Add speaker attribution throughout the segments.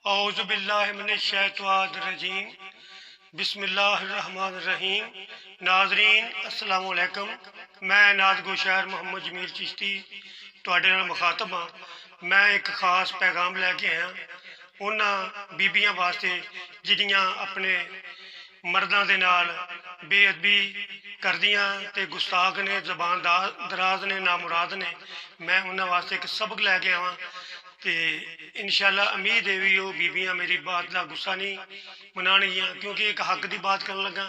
Speaker 1: औज़ुबिल्लाहिमिनश्शैतानिर्रजीम बिस्मिल्लाहिर्रहमानिर्रहीम। नाज़रीन अस्सलाम वालेकुम। मैं नाज़गो शहर मोहम्मद जमील चिश्ती तुहाडे नाल मुखातब हाँ। मैं एक खास पैगाम लैके आया उन्हां बीबियां वास्ते जिहड़ियां अपने मर्दां दे नाल बेअदबी करदियां ते गुस्ताख ने, जबान दराज ने, नामुराद ने। मैं उन्हां वास्ते एक सबक लैके आवां ते इंशाअल्लाह उम्मीद है भी वो बीबियां मेरी बात का गुस्सा नहीं मनानगियां, क्योंकि एक हक की बात कर लगा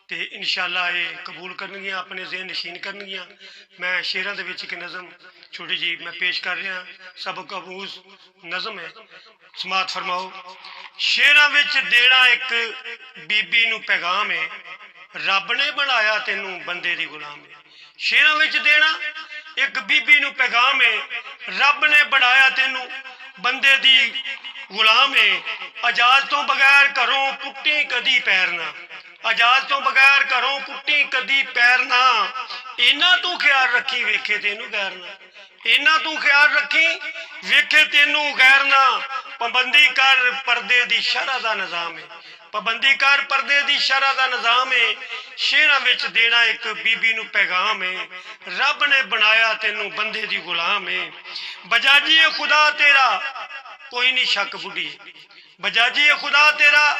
Speaker 1: तो इंशाअल्लाह ये कबूल करनगियां, अपने ज़हन नशीन करनगियां। मैं शेरां दे विच एक नज़म छोटी जी मैं पेश कर रहा। सबक अबूज नज़म है, समात फरमाओ। शेरां विच देना एक बीबी नूं पैगाम है, रब ने बनाया तेनू बंदे दी गुलाम है। शेरां विच देना एक बीबी नूं पैगाम है, रब ने बनाया तेनू बंदे दी गुलाम है। आजाद तो बगैर घरों पुट्टी कदी पैरना, आजाद तो बगैर घरों पुट्टी कदी पैरना। इन्ना तू ख्याल रखी वेखे तेनू गैरना, इन्ना तू ख्याल रखी वेखे तेनू गैरना। पाबंदी कर पर्दे दी शरअ दा निज़ाम है, पाबंदी कर पर्दे दी शरअ दा निज़ाम है। शेरां विच देना एक बीबी नूं पैगाम है, रब ने बनाया तेनू बंदे दी गुलाम है। बजाजी खुदा तेरा कोई नहीं शक बुढ़ी, बजाजी खुदा तेरा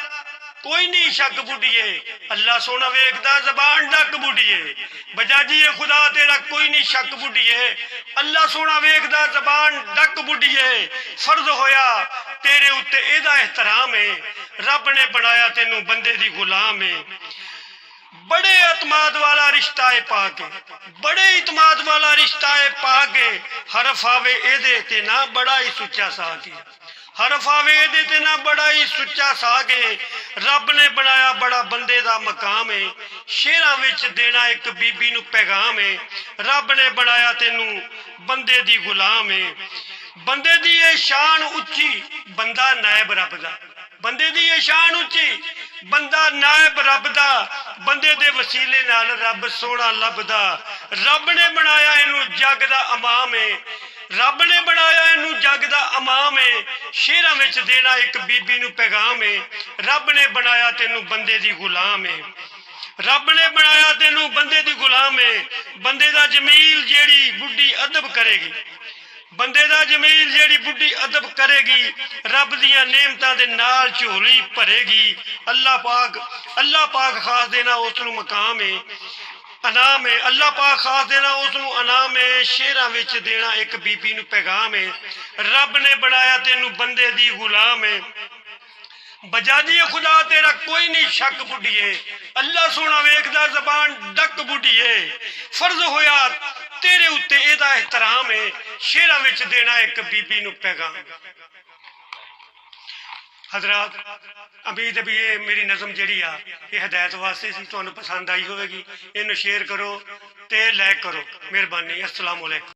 Speaker 1: कोई नहीं शक बुढ़िए। अल्लाह सोना वेखदा जबान डक बुढ़िए, बजाजी खुदा तेरा कोई नहीं शक बुढ़िए। अल्लाह सोना वेखदा जबान डक बुढ़िए। फर्ज होया तेरे उत्ते एदा एहतराम है, रब ने बनाया तेनू बंदे दी गुलाम है। बड़े एतमाद वाला रिश्ता है पाके, बड़े इतमाद वाला रिश्ता है पाके। हरफ आवे एदे ते ना बड़ा ही सुच्चा सागे, हरफ आवे एदे ते ना बड़ा ही सुच्चा सागे। रब ने बनाया बड़ा बंदे दा मकाम है। शेरां विच देना एक बीबी नूं पैगाम है, रब ने बनाया तेनू बंदे दी गुलाम है। बंदे दी ये शान उच्ची, बंदा नायब रब दा, बंदे दी ये शान उच्ची, बंदा नायब रब दा। बंदे दे वसीले नाल रब सोना लभदा। रब ने बनाया इनू जग दा अमाम है, रब ने बनाया इनू जग दा अमाम है। शेरां विच देना एक बीबी नूं पैगाम है, रब ने बनाया तेनू बंदे दी गुलाम है, रब ने बनाया तेनू बंदे दी गुलाम है। बंदे दा जमील जेड़ी बुढ़ी अदब करेगी, बंदे दा जमील जेड़ी बुढ़ी अदब करेगी, रब दियां नेमतां दे नाल झोली भरेगी। अल्लाह पाक खास देना उसनू मकाम है, अनाम है। अल्लाह पाक खास देना उसनू अनाम है। शेरां विच देना एक बीबी नूं पैगाम है, रब ने बनाया तेनू बंदे दी गुलाम है। बजाजी खुदा तेरा कोई नहीं शक बुढ़िए, अल्लाह सोना वेखदा जबान डक बुढ़िए। फर्ज होया तेरे उत्ते एदा एहतराम है, शेरां विच देना एक बीबी नूं पैगाम। हजरात उम्मीद भी ये मेरी नज़म जी आ ये हदायत वास्ते सी, तुहानू पसंद आई होगी। इनू शेयर करो ते लाइक करो। मेहरबानी। अस्सलाम वालेकुम।